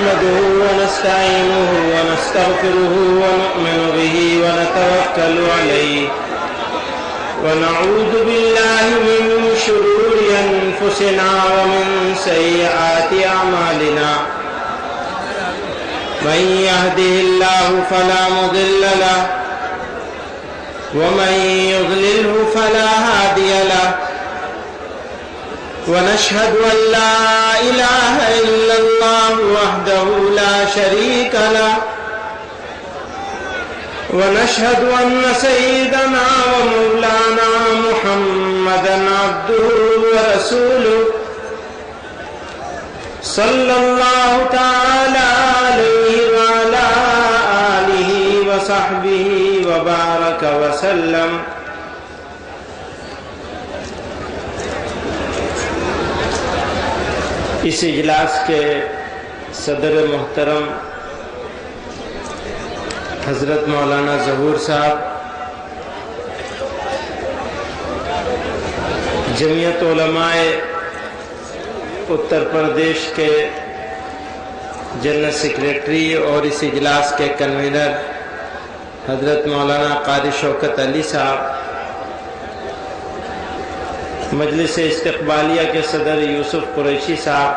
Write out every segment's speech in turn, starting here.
نحمده ونستعينه ونستغفره ونؤمن به ونتوكل عليه ونعوذ بالله من شرور أنفسنا ومن سيئات أعمالنا من يهده الله فلا مضل له ومن يضلله فلا هادي له ونشهد أن لا إله إلا الله وحده لا شريك له ونشهد أن سيدنا ومولانا محمدا عبده ورسوله صلى الله تعالى عليه وعلى آله وصحبه وبارك وسلم. اس اجلاس کے صدر محترم حضرت مولانا ظہور صاحب، جمعیت علماء اتر پردیش کے جنرل سیکریٹری اور اس اجلاس کے کنوینر حضرت مولانا قاری شوکت علی صاحب، مجلس استقبالیہ کے صدر یوسف قریشی صاحب،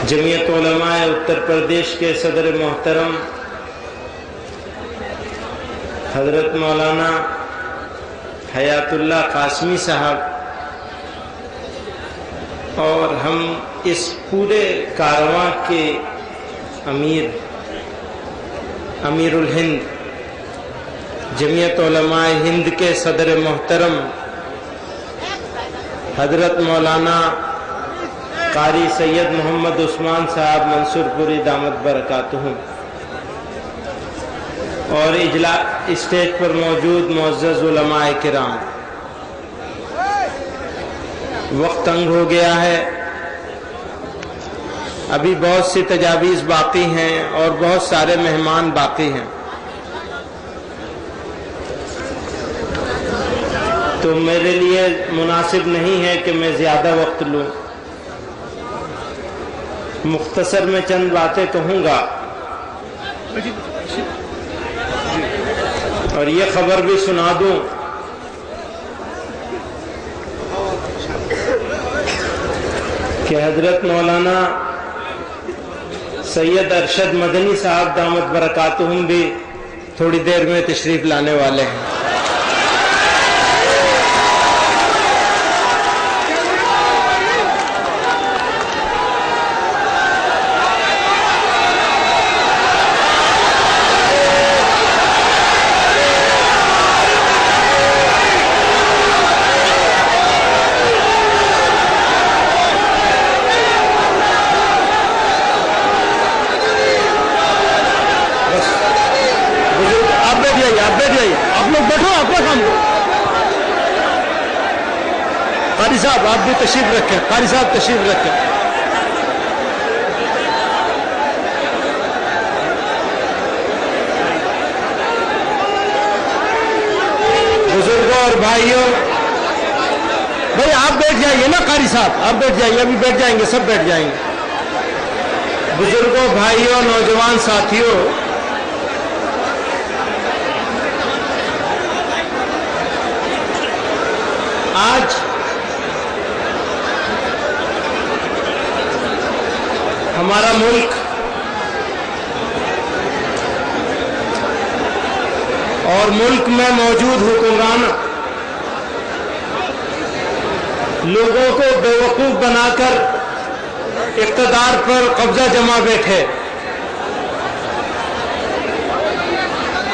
جمعیت علماء اتر پردیش کے صدر محترم حضرت مولانا حیات اللہ قاسمی صاحب، اور ہم اس پورے کارواں کے امیر الہند جمعیت علماء ہند کے صدر محترم حضرت مولانا قاری سید محمد عثمان صاحب منصور پوری دامت برکاتہم، اور اسٹیج پر موجود معزز علماء کرام، وقت تنگ ہو گیا ہے، ابھی بہت سی تجاویز باقی ہیں اور بہت سارے مہمان باقی ہیں، تو میرے لیے مناسب نہیں ہے کہ میں زیادہ وقت لوں، مختصر میں چند باتیں کہوں گا، اور یہ خبر بھی سنا دوں کہ حضرت مولانا سید ارشد مدنی صاحب دامت برکاتہم بھی تھوڑی دیر میں تشریف لانے والے ہیں۔ قاری صاحب آپ بھی تشریف رکھیں، قاری صاحب تشریف رکھیں۔ بزرگوں اور بھائیوں، بھائی آپ بیٹھ جائیے نا، قاری صاحب آپ بیٹھ جائیے، ابھی بیٹھ جائیں گے، سب بیٹھ جائیں گے۔ بزرگوں، بھائیوں، نوجوان ساتھیوں، آج ہمارا ملک اور ملک میں موجود حکمران لوگوں کو بیوقوف بنا کر اقتدار پر قبضہ جما بیٹھے،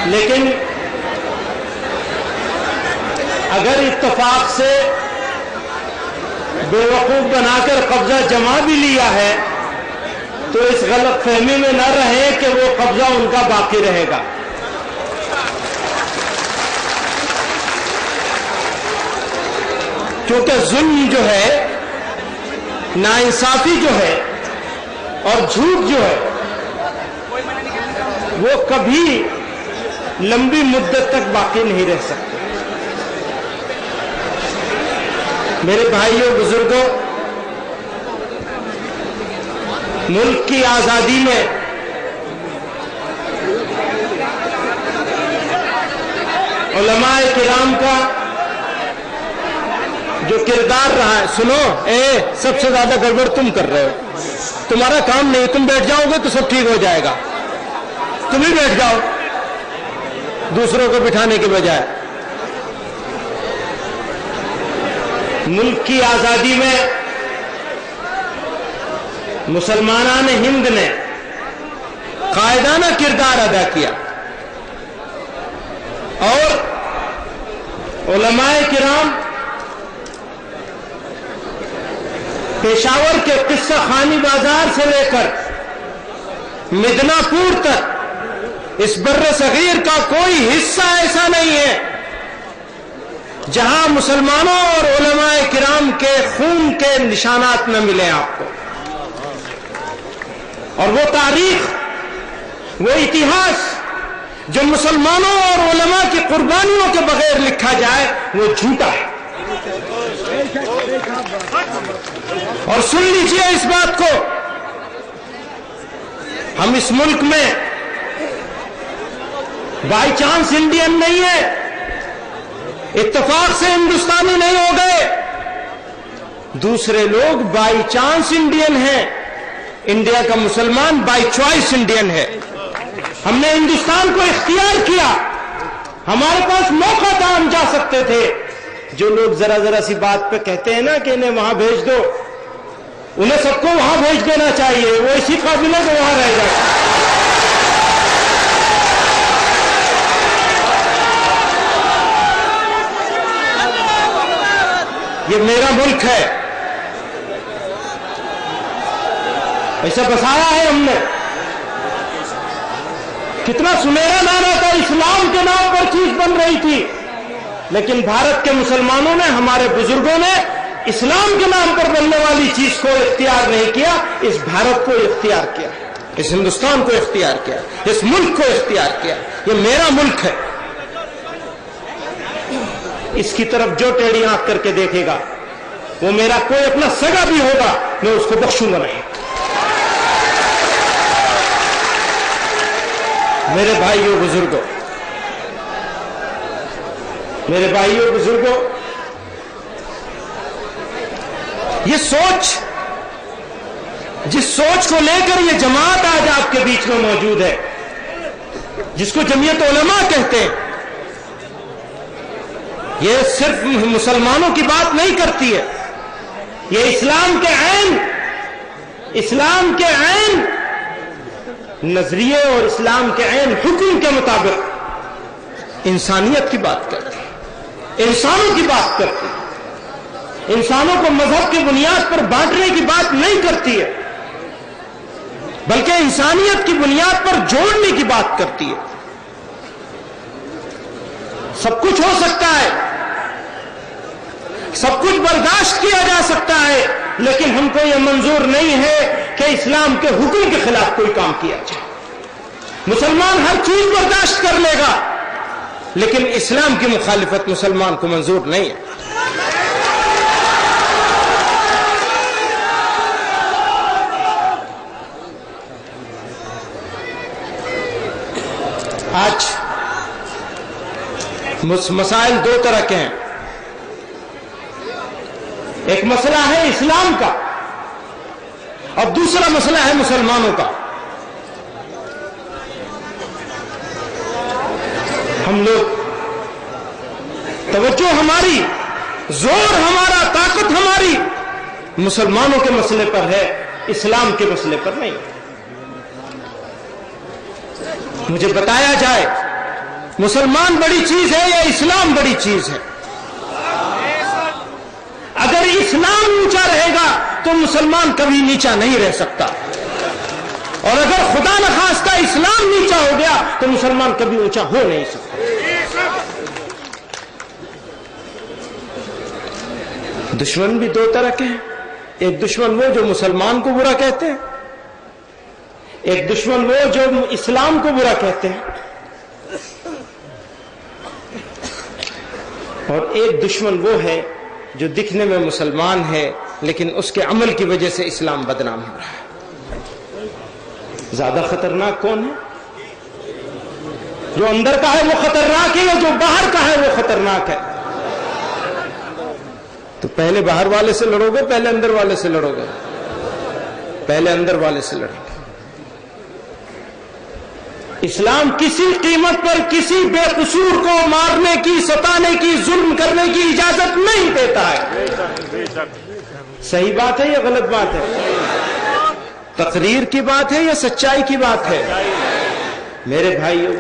لیکن اگر اتفاق سے بیوقوف بنا کر قبضہ جما بھی لیا ہے تو اس غلط فہمی میں نہ رہے کہ وہ قبضہ ان کا باقی رہے گا، کیونکہ ظلم جو ہے، ناانصافی جو ہے اور جھوٹ جو ہے وہ کبھی لمبی مدت تک باقی نہیں رہ سکتے۔ میرے بھائیوں، بزرگوں، ملک کی آزادی میں علماء کرام کا جو کردار رہا ہے، سنو سب سے زیادہ گڑبڑ تم کر رہے ہو، تمہارا کام نہیں، تم بیٹھ جاؤ گے تو سب ٹھیک ہو جائے گا، تم ہی بیٹھ جاؤ دوسروں کو بٹھانے کے بجائے۔ ملک کی آزادی میں مسلمانان ہند نے قائدانہ کردار ادا کیا اور علماء کرام پشاور کے قصہ خانی بازار سے لے کر مدنا پور تک اس بر صغیر کا کوئی حصہ ایسا نہیں ہے جہاں مسلمانوں اور علماء کرام کے خون کے نشانات نہ ملیں آپ کو۔ اور وہ تاریخ، وہ اتہاس جو مسلمانوں اور علماء کی قربانیوں کے بغیر لکھا جائے وہ جھوٹا ہے۔ اور سن لیجئے اس بات کو، ہم اس ملک میں بائی چانس انڈین نہیں ہے، اتفاق سے ہندوستانی نہیں ہو گئے، دوسرے لوگ بائی چانس انڈین ہیں، انڈیا کا مسلمان بائی چوائس انڈین ہے۔ ہم نے ہندوستان کو اختیار کیا، ہمارے پاس موقع تھا، ہم جا سکتے تھے۔ جو لوگ ذرا ذرا سی بات پہ کہتے ہیں نا کہ انہیں وہاں بھیج دو، انہیں سب کو وہاں بھیج دینا چاہیے، وہ اسی قابل ہے کہ وہاں رہ جائے۔ یہ میرا ملک ہے، ایسا بسایا ہے ہم نے۔ کتنا سنہرا نعرہ تھا، اسلام کے نام پر چیز بن رہی تھی، لیکن بھارت کے مسلمانوں نے، ہمارے بزرگوں نے اسلام کے نام پر بننے والی چیز کو اختیار نہیں کیا، اس بھارت کو اختیار کیا، اس ہندوستان کو اختیار کیا، اس ملک کو اختیار کیا۔ یہ میرا ملک ہے، اس کی طرف جو ٹیڑھی آنکھ کر کے دیکھے گا، وہ میرا کوئی اپنا سگا بھی ہوگا، میں اس کو بخشوں گا نہیں۔ میرے بھائیوں بزرگوں، میرے بھائیوں بزرگوں، یہ سوچ، جس سوچ کو لے کر یہ جماعت آج آپ کے بیچ میں موجود ہے، جس کو جمعیت علماء کہتے ہیں، یہ صرف مسلمانوں کی بات نہیں کرتی ہے، یہ اسلام کے عین نظریے اور اسلام کے عین حکم کے مطابق انسانیت کی بات کرتی ہے، انسانوں کی بات کرتی ہے، انسانوں کو مذہب کی بنیاد پر بانٹنے کی بات نہیں کرتی ہے، بلکہ انسانیت کی بنیاد پر جوڑنے کی بات کرتی ہے۔ سب کچھ ہو سکتا ہے، سب کچھ برداشت کیا جا سکتا ہے، لیکن ہم کو یہ منظور نہیں ہے کہ اسلام کے حکم کے خلاف کوئی کام کیا جائے۔ مسلمان ہر چیز برداشت کر لے گا، لیکن اسلام کی مخالفت مسلمان کو منظور نہیں ہے۔ آج مسائل دو طرح کے ہیں، ایک مسئلہ ہے اسلام کا اور دوسرا مسئلہ ہے مسلمانوں کا۔ ہم لوگ توجہ ہماری، زور ہمارا، طاقت ہماری مسلمانوں کے مسئلے پر ہے، اسلام کے مسئلے پر نہیں۔ مجھے بتایا جائے مسلمان بڑی چیز ہے یا اسلام بڑی چیز ہے؟ اگر اسلام اونچا رہے گا تو مسلمان کبھی نیچا نہیں رہ سکتا، اور اگر خدا نخواستہ اسلام نیچا ہو گیا تو مسلمان کبھی اونچا ہو نہیں سکتا۔ دشمن بھی دو طرح کے ہیں، ایک دشمن وہ جو مسلمان کو برا کہتے ہیں، ایک دشمن وہ جو اسلام کو برا کہتے ہیں، اور ایک دشمن وہ ہے جو دکھنے میں مسلمان ہے لیکن اس کے عمل کی وجہ سے اسلام بدنام ہو رہا ہے۔ زیادہ خطرناک کون ہے؟ جو اندر کا ہے وہ خطرناک ہے یا جو باہر کا ہے وہ خطرناک ہے؟ تو پہلے باہر والے سے لڑو گے پہلے اندر والے سے لڑو گے؟ پہلے اندر والے سے لڑیں گے۔ اسلام کسی قیمت پر کسی بے قصور کو مارنے کی، ستانے کی، ظلم کرنے کی اجازت نہیں دیتا ہے۔ صحیح بات ہے یا غلط بات ہے؟ تقریر کی بات ہے یا سچائی کی بات ہے؟ میرے بھائیو،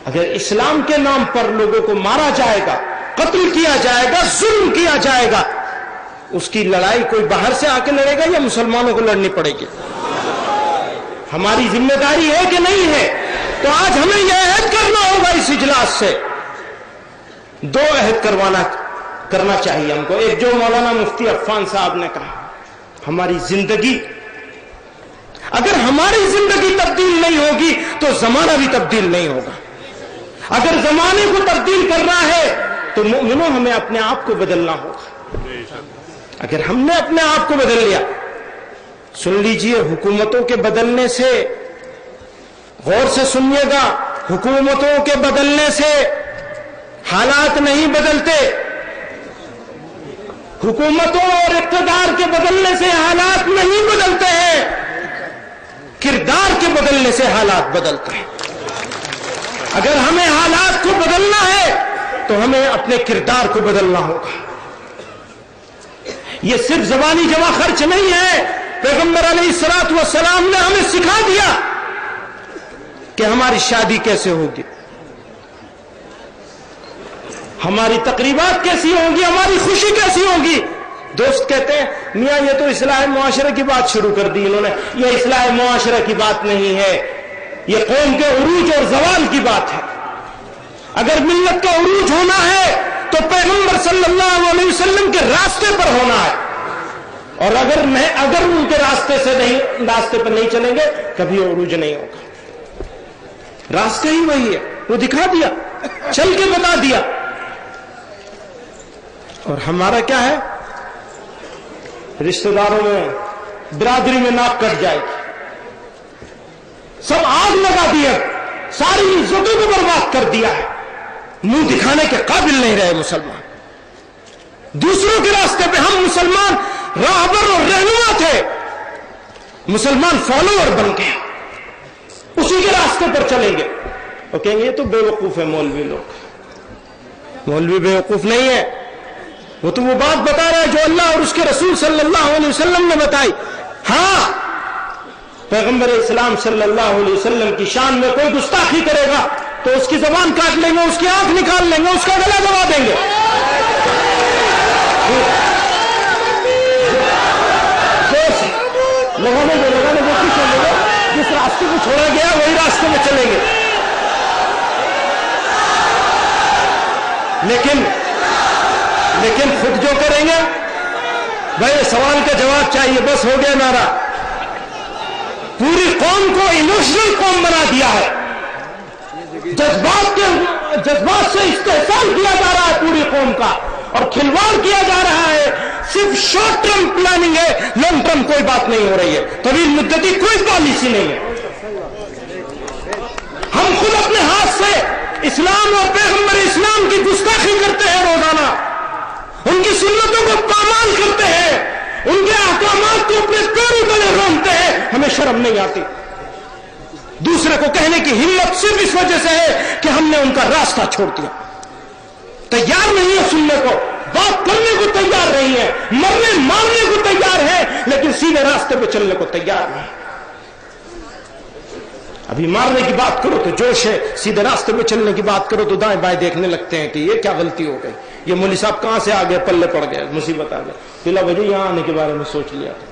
اگر اسلام کے نام پر لوگوں کو مارا جائے گا، قتل کیا جائے گا، ظلم کیا جائے گا، اس کی لڑائی کوئی باہر سے آ کے لڑے گا یا مسلمانوں کو لڑنی پڑے گی؟ ہماری ذمہ داری ہے کہ نہیں ہے؟ تو آج ہمیں یہ عہد کرنا ہوگا اس اجلاس سے، دو عہد کرنا چاہیے ہم کو۔ ایک جو مولانا مفتی عفان صاحب نے کہا، ہماری زندگی، اگر ہماری زندگی تبدیل نہیں ہوگی تو زمانہ بھی تبدیل نہیں ہوگا۔ اگر زمانے کو تبدیل کرنا ہے تو مومنوں ہمیں اپنے آپ کو بدلنا ہوگا۔ اگر ہم نے اپنے آپ کو بدل لیا، سن لیجئے، حکومتوں کے بدلنے سے، غور سے سنیے گا، حکومتوں کے بدلنے سے حالات نہیں بدلتے، حکومتوں اور اقتدار کے بدلنے سے حالات نہیں بدلتے ہیں، کردار کے بدلنے سے حالات بدلتے ہیں۔ اگر ہمیں حالات کو بدلنا ہے تو ہمیں اپنے کردار کو بدلنا ہوگا۔ یہ صرف زبانی جمع خرچ نہیں ہے، پیغمبر علیہ الصلوۃ والسلام نے ہمیں سکھا دیا کہ ہماری شادی کیسے ہوگی، ہماری تقریبات کیسی ہوں گی، ہماری خوشی کیسی ہوگی۔ دوست کہتے ہیں میاں یہ تو اصلاح معاشرے کی بات شروع کر دی انہوں نے، یہ اصلاح معاشرے کی بات نہیں ہے، یہ قوم کے عروج اور زوال کی بات ہے۔ اگر ملت کا عروج ہونا ہے تو پیغمبر صلی اللہ علیہ وسلم کے راستے پر ہونا ہے، اور اگر ان کے راستے پر نہیں چلیں گے کبھی عروج نہیں ہوگا۔ راستہ ہی وہی ہے، وہ دکھا دیا، چل کے بتا دیا۔ اور ہمارا کیا ہے؟ رشتہ داروں میں، برادری میں ناک کٹ جائے گی، سب آگ لگا دیا، ساری عزتوں کو برباد کر دیا ہے، منہ دکھانے کے قابل نہیں رہے مسلمان۔ دوسروں کے راستے پہ ہم مسلمان راہبر اور رہنما تھے، مسلمان فالوور بن گئے، اسی کے راستے پر چلیں گے۔ وہ کہیں گے یہ تو بے وقوف ہے مولوی لوگ۔ مولوی بے وقوف نہیں ہے، وہ تو وہ بات بتا رہا ہے جو اللہ اور اس کے رسول صلی اللہ علیہ وسلم نے بتائی۔ ہاں، پیغمبر اسلام صلی اللہ علیہ وسلم کی شان میں کوئی گستاخی کرے گا تو اس کی زبان کاٹ لیں گے، اس کی آنکھ نکال لیں گے، اس کا گلا دبا دیں گے۔ لگانے وہ کچھ چلیں گے، جس راستے کو چھوڑا گیا وہی راستے میں چلیں گے۔ لیکن خود جو کریں گے، بھائی سوال کا جواب چاہیے، بس ہو گیا نعرہ۔ پوری قوم کو ایموشنل قوم بنا دیا ہے، جذبات سے استحصال کیا جا رہا ہے پوری قوم کا، اور کھلواڑ کیا جا رہا ہے۔ صرف شارٹ ٹرم پلاننگ ہے، لانگ ٹرم کوئی بات نہیں ہو رہی ہے، طویل مدتی کوئی پالیسی نہیں ہے۔ ہم خود اپنے ہاتھ سے اسلام اور پیغمبر اسلام کی گستاخی کرتے ہیں، روزانہ ان کی سنتوں کو پامال کرتے ہیں، ان کے احکامات کو اپنے پیروں تلے رونتے ہیں، ہمیں شرم نہیں آتی۔ دوسرے کو کہنے کی ہمت صرف اس وجہ سے ہے کہ ہم نے ان کا راستہ چھوڑ دیا، تیار نہیں ہے سننے کو، بات کرنے کو تیار نہیں ہے، مرنے مارنے کو تیار ہے، لیکن سیدھے راستے پہ چلنے کو تیار نہیں۔ ابھی مارنے کی بات کرو تو جوش ہے، سیدھے راستے پہ چلنے کی بات کرو تو دائیں بائیں دیکھنے لگتے ہیں کہ یہ کیا غلطی ہو گئی، یہ مولوی صاحب کہاں سے آ گئے، پلے پڑ گئے، مصیبت آ گئی، بلا وجہ یہاں آنے کے بارے میں سوچ لیا تھا۔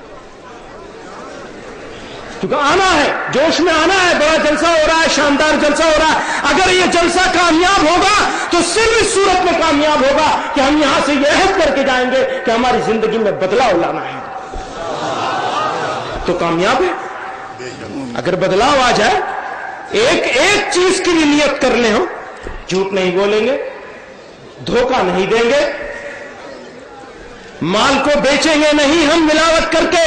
کیونکہ آنا ہے، جوش میں آنا ہے، بڑا جلسہ ہو رہا ہے، شاندار جلسہ ہو رہا ہے۔ اگر یہ جلسہ کامیاب ہوگا تو صرف اس صورت میں کامیاب ہوگا کہ ہم یہاں سے یہ عہد کر کے جائیں گے کہ ہماری زندگی میں بدلاؤ لانا ہے، تو کامیاب ہے۔ اگر بدلاؤ آ جائے، ایک چیز کی بھی نیت کر لیں، ہم جھوٹ نہیں بولیں گے، دھوکہ نہیں دیں گے، مال کو بیچیں گے نہیں ہم ملاوٹ کر کے،